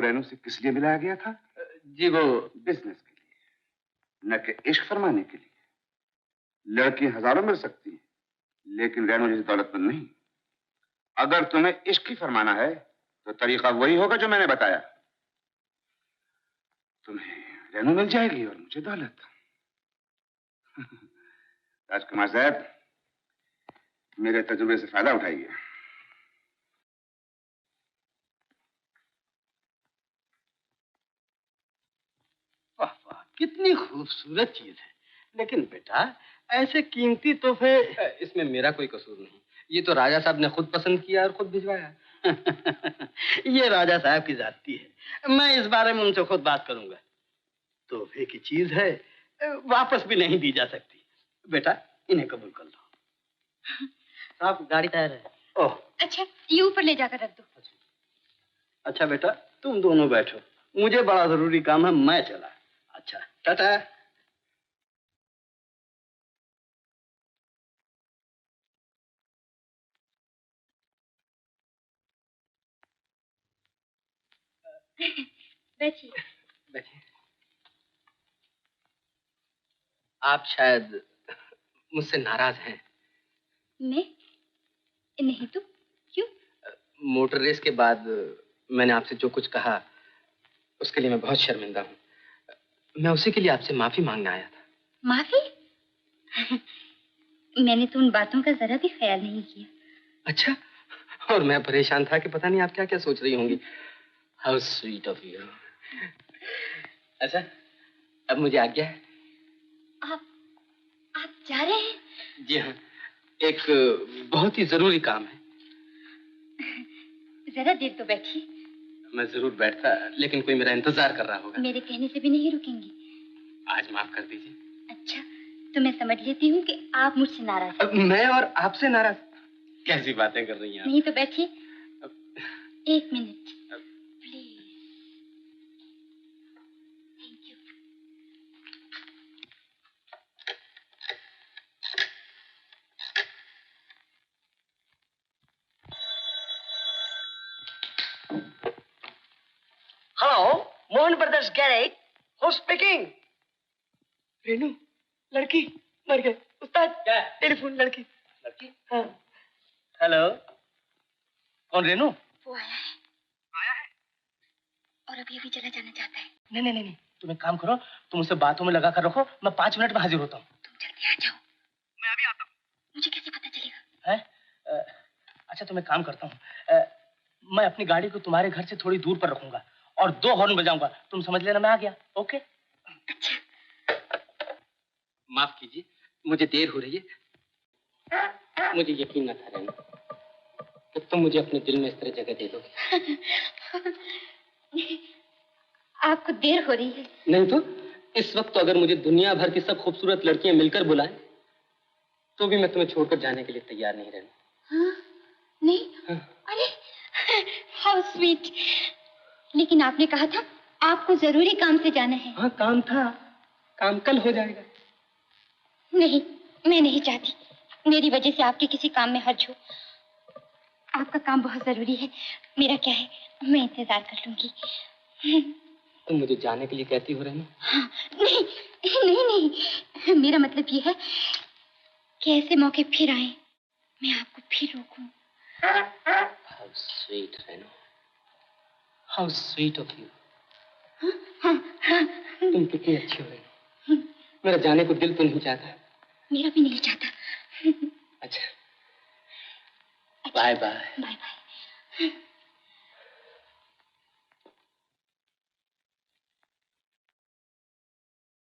रेनू से किस लिए मिलाया गया था? जी वो बिजनेस के लिए, न कि इश्क फरमाने के लिए। लड़की हजारों मिल सकती है, लेकिन रेनू जैसी दौलतमंद नहीं। अगर तुम्हें इश्क ही फरमाना है तो तरीका वही होगा जो मैंने बताया। तुम्हें रेनू मिल जाएगी और मुझे दौलत। राजकुमार साहब, मेरे तजुर्बे से फायदा उठाइए। वाह वाह, कितनी खूबसूरत चीज है। लेकिन बेटा, ऐसे कीमती तोहफे। इसमें मेरा कोई कसूर नहीं। ये तो राजा साहब ने खुद पसंद किया और खुद भिजवाया। ये राजा साहब की जाती है। मैं इस बारे में उनसे खुद बात करूंगा। तोहफे की चीज है, वापस भी नहीं दी जा सकती। बेटा, इन्हें कबूल कर लो। साहब, गाड़ी तैयार है। ओह अच्छा, ये ऊपर ले जाकर रख दो। अच्छा बेटा, तुम दोनों बैठो। मुझे बड़ा जरूरी काम है, मैं चला। अच्छा, टाटा। बैठिए। बैठिए। आप शायद मुझसे नाराज हैं। मैं नहीं तो क्यों? मोटर रेस के बाद मैंने आपसे जो कुछ कहा उसके लिए मैं बहुत शर्मिंदा हूँ। मैं उसी के लिए आपसे माफी मांगने आया था। माफी? मैंने तो उन बातों का जरा भी ख्याल नहीं किया। अच्छा, और मैं परेशान था कि पता नहीं आप क्या क्या सोच रही होंगी। How sweet of you. अच्छा, अब मुझे आज्ञा है। आप जा रहे हैं? जी हाँ, एक बहुत ही जरूरी काम है। जरा देर तो बैठिए। मैं जरूर बैठता, लेकिन कोई मेरा इंतजार कर रहा होगा। मेरे कहने से भी नहीं रुकेंगी? आज माफ कर दीजिए। अच्छा, तो मैं समझ लेती हूँ कि आप मुझसे नाराज हैं। मैं और आपसे नाराज? कैसी बातें कर रही हैं आप? नहीं तो बैठिए। एक minute please. Thank you. Hello, Mohan brothers garage. Who speaking? Renu, लड़की मर गई। उस्ताद, क्या? टेलीफोन। लड़की। लड़की? हाँ। हेलो, कौन? रेनू? वो आया है। और अभी अभी चला जाना चाहता है। नहीं नहीं नहीं, तुम एक काम करो, तुम उसे बातों में लगा कर रखो। मैं 5 मिनट में हाजिर होता हूँ। तुम जल्दी आ जाओ। मैं अभी आता हूँ। मुझे कैसे पता चलेगा? है? अच्छा, तुम एक काम करता हूँ, मैं अपनी गाड़ी को तुम्हारे घर से थोड़ी दूर पर रखूंगा और 2 हॉर्न बजाऊंगा। तुम समझ लेना मैं आ गया। ओके? अच्छा। माफ कीजिए, मुझे देर हो रही है। मुझे यकीन न था रेनू कि तुम मुझे अपने दिल में इस तरह जगह दे दोगे। आपको देर हो रही है? नहीं तो इस वक्त तो अगर मुझे दुनिया भर की सब खूबसूरत लड़कियां मिलकर बुलाएं तो भी मैं तुम्हें छोड़कर जाने के लिए तैयार नहीं रहूं। हाँ? नहीं? हाँ। अरे, हाउ स्वीट। लेकिन आपने कहा था आपको जरूरी काम से जाना है। हाँ, काम था। काम कल हो जाएगा। नहीं, मैं नहीं चाहती मेरी वजह से आपके किसी काम में हर्ज हो। आपका काम बहुत जरूरी है। मेरा क्या है, मैं इंतजार कर लूंगी। तुम मुझे जाने के लिए कहती हो रेनू? हाँ, नहीं नहीं नहीं, मेरा मतलब ये है कि ऐसे मौके फिर आए, मैं आपको फिर रोकूं। How sweet Renu, how sweet of you. तुम कितनी अच्छी हो रेनू। मेरा जाने को दिल तो नहीं चाहता। मेरा भी नहीं चाहता। अच्छा, बाय बाय। Bye bye.